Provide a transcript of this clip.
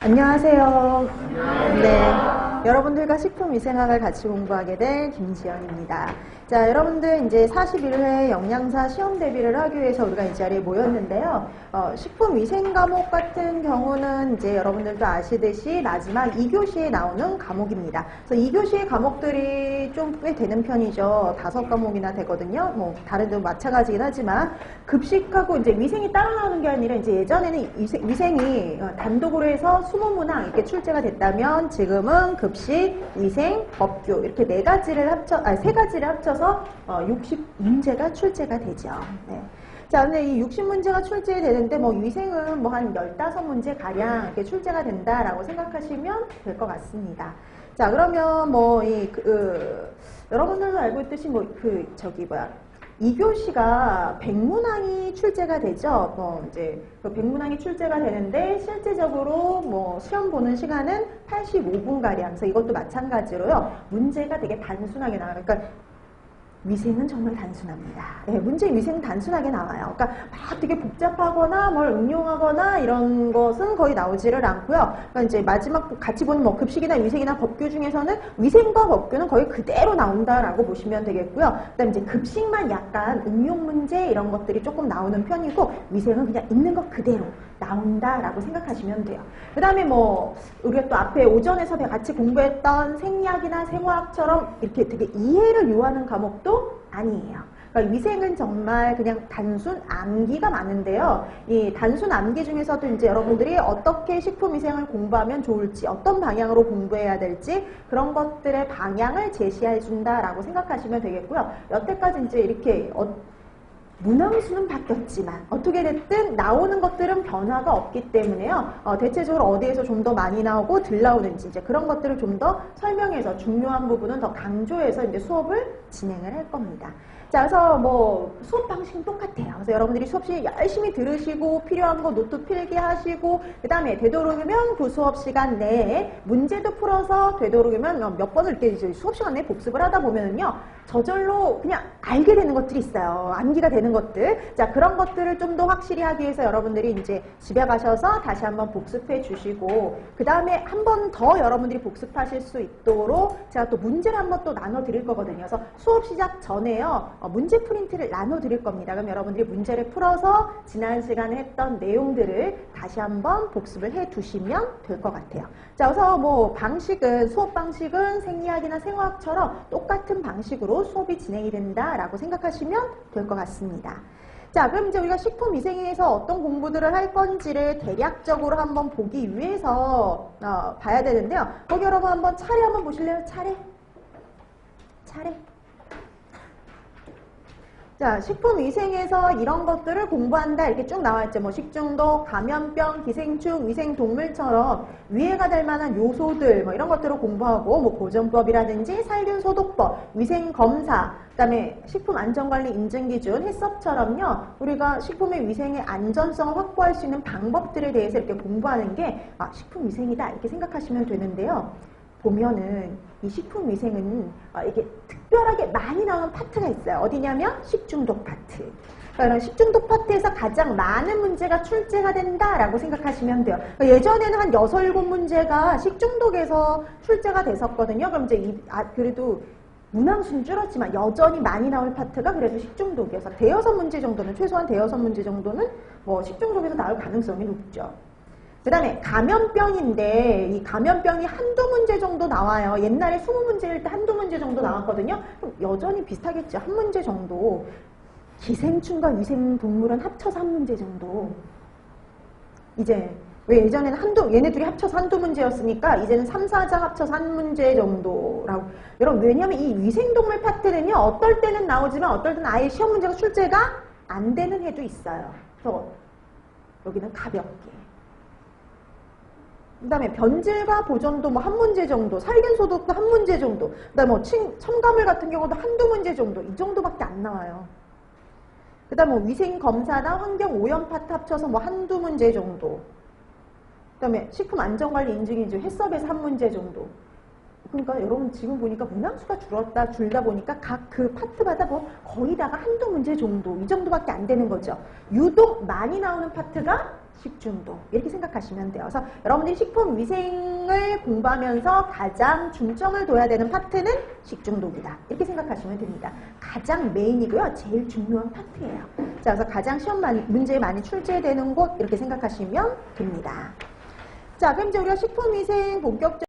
안녕하세요. 네, 여러분들과 식품위생학을 같이 공부하게 될 김지연입니다. 자, 여러분들 이제 41회 영양사 시험 대비를 하기 위해서 우리가 이 자리에 모였는데요. 식품위생 과목 같은 경우는 이제 여러분들도 아시듯이 마지막 2교시에 나오는 과목입니다. 그래서 2교시의 과목들이 좀 꽤 되는 편이죠. 5과목이나 되거든요. 뭐 다른 데도 마찬가지긴 하지만 급식하고 이제 위생이 따로 나오는 게 아니라 이제 예전에는 위생이 단독으로 해서 20문항 이렇게 출제가 됐다면 지금은 급식, 위생, 법규 이렇게 세 가지를 합쳐서 60문제가 출제가 되죠. 네. 자, 근데 이 60문제가 출제되는데 뭐 위생은 뭐 한 15문제 가량 이렇게 출제가 된다라고 생각하시면 될 것 같습니다. 자, 그러면 뭐 여러분들도 알고 있듯이 2교시가 100문항이 출제가 되죠. 이제 그 100문항이 출제가 되는데 실제적으로 뭐 시험 보는 시간은 85분가량. 그래서 이것도 마찬가지로요. 문제가 되게 단순하게 나와요. 그러니까 위생은 정말 단순합니다. 네, 문제 위생은 단순하게 나와요. 그러니까 막 되게 복잡하거나 뭘 응용하거나 이런 것은 거의 나오지를 않고요. 그러니까 이제 마지막 같이 보는 뭐 급식이나 위생이나 법규 중에서는 위생과 법규는 거의 그대로 나온다라고 보시면 되겠고요. 그다음 이제 급식만 약간 응용 문제 이런 것들이 조금 나오는 편이고 위생은 그냥 있는 것 그대로 나온다라고 생각하시면 돼요. 그 다음에 뭐 우리가 또 앞에 오전에서 같이 공부했던 생리학이나 생화학처럼 이렇게 되게 이해를 요하는 과목도 아니에요. 그러니까 위생은 정말 그냥 단순 암기가 많은데요. 이 단순 암기 중에서도 이제 여러분들이 어떻게 식품위생을 공부하면 좋을지, 어떤 방향으로 공부해야 될지 그런 것들의 방향을 제시해 준다라고 생각하시면 되겠고요. 여태까지 이제 이렇게 문항수는 바뀌었지만 어떻게 됐든 나오는 것들은 변화가 없기 때문에요. 대체적으로 어디에서 좀 더 많이 나오고 덜 나오는지 이제 그런 것들을 좀 더 설명해서 중요한 부분은 더 강조해서 이제 수업을 진행을 할 겁니다. 자, 그래서 뭐 수업 방식은 똑같아요. 그래서 여러분들이 수업시 열심히 들으시고 필요한 거 노트 필기하시고 그 다음에 되도록이면 그 수업 시간 내에 문제도 풀어서 되도록이면 몇 번을 이렇게 이제 수업 시간 내에 복습을 하다 보면은요. 저절로 그냥 알게 되는 것들이 있어요. 암기가 되는 것들. 자, 그런 것들을 좀 더 확실히 하기 위해서 여러분들이 이제 집에 가셔서 다시 한번 복습해 주시고 그 다음에 한 번 더 여러분들이 복습하실 수 있도록 제가 또 문제를 한번 또 나눠 드릴 거거든요. 그래서 수업 시작 전에요. 문제 프린트를 나눠 드릴 겁니다. 그럼 여러분들이 문제를 풀어서 지난 시간에 했던 내용들을 다시 한번 복습을 해 두시면 될 것 같아요. 자, 그래서 뭐 수업 방식은 생리학이나 생화학처럼 똑같은 방식으로 수업이 진행이 된다라고 생각하시면 될 것 같습니다. 자, 그럼 이제 우리가 식품위생에서 어떤 공부들을 할 건지를 대략적으로 한번 보기 위해서 봐야 되는데요. 거기 여러분 한번 차례 한번 보실래요? 차례. 자, 식품위생에서 이런 것들을 공부한다 이렇게 쭉 나와있죠. 뭐 식중독, 감염병, 기생충, 위생동물처럼 위해가 될 만한 요소들 뭐 이런 것들을 공부하고 뭐 보존법이라든지 살균소독법, 위생검사, 그 다음에 식품안전관리 인증기준, 해썹처럼요. 우리가 식품의 위생의 안전성을 확보할 수 있는 방법들에 대해서 이렇게 공부하는 게 식품위생이다 이렇게 생각하시면 되는데요. 보면은 이 식품위생은 이게 특별하게 많이 나오는 파트가 있어요. 어디냐면 식중독 파트. 그러니까 식중독 파트에서 가장 많은 문제가 출제가 된다라고 생각하시면 돼요. 그러니까 예전에는 한 6, 7문제가 식중독에서 출제가 됐었거든요. 그럼 이제 그래도 문항수는 줄었지만 여전히 많이 나올 파트가 그래도 식중독이어서 대여섯 문제 정도는 최소한 대여섯 문제 정도는 뭐 식중독에서 나올 가능성이 높죠. 그 다음에 감염병인데 이 감염병이 한두 문제 정도 나와요. 옛날에 20문제일 때 한두 문제 정도 나왔거든요. 그럼 여전히 비슷하겠죠. 한 문제 정도. 기생충과 위생동물은 합쳐서 한 문제 정도. 이제 왜 예전에는 얘네들이 합쳐서 한두 문제였으니까 이제는 3, 4장 합쳐서 한 문제 정도라고. 여러분 왜냐면 이 위생동물 파트는요. 어떨 때는 나오지만 어떨 때는 아예 시험 문제가 출제가 안 되는 해도 있어요. 그래서 여기는 가볍게. 그 다음에 변질과 보존도 뭐 한 문제 정도, 살균소독도 한 문제 정도, 그 다음에 뭐 첨가물 같은 경우도 한두 문제 정도, 이 정도밖에 안 나와요. 그 다음에 뭐 위생검사나 환경오염 파트 합쳐서 뭐 한두 문제 정도, 그 다음에 식품안전관리 인증기준, 해썹에서 한 문제 정도. 그러니까 여러분 지금 보니까 문항수가 줄다 보니까 각 그 파트마다 뭐 거의 다가 한두 문제 정도, 이 정도밖에 안 되는 거죠. 유독 많이 나오는 파트가 식중독 이렇게 생각하시면 돼요. 그래서 여러분들이 식품위생을 공부하면서 가장 중점을 둬야 되는 파트는 식중독이다. 이렇게 생각하시면 됩니다. 가장 메인이고요. 제일 중요한 파트예요. 자, 그래서 가장 시험 문제에 많이 출제되는 곳 이렇게 생각하시면 됩니다. 자, 그럼 이제 우리가 식품위생 본격적으로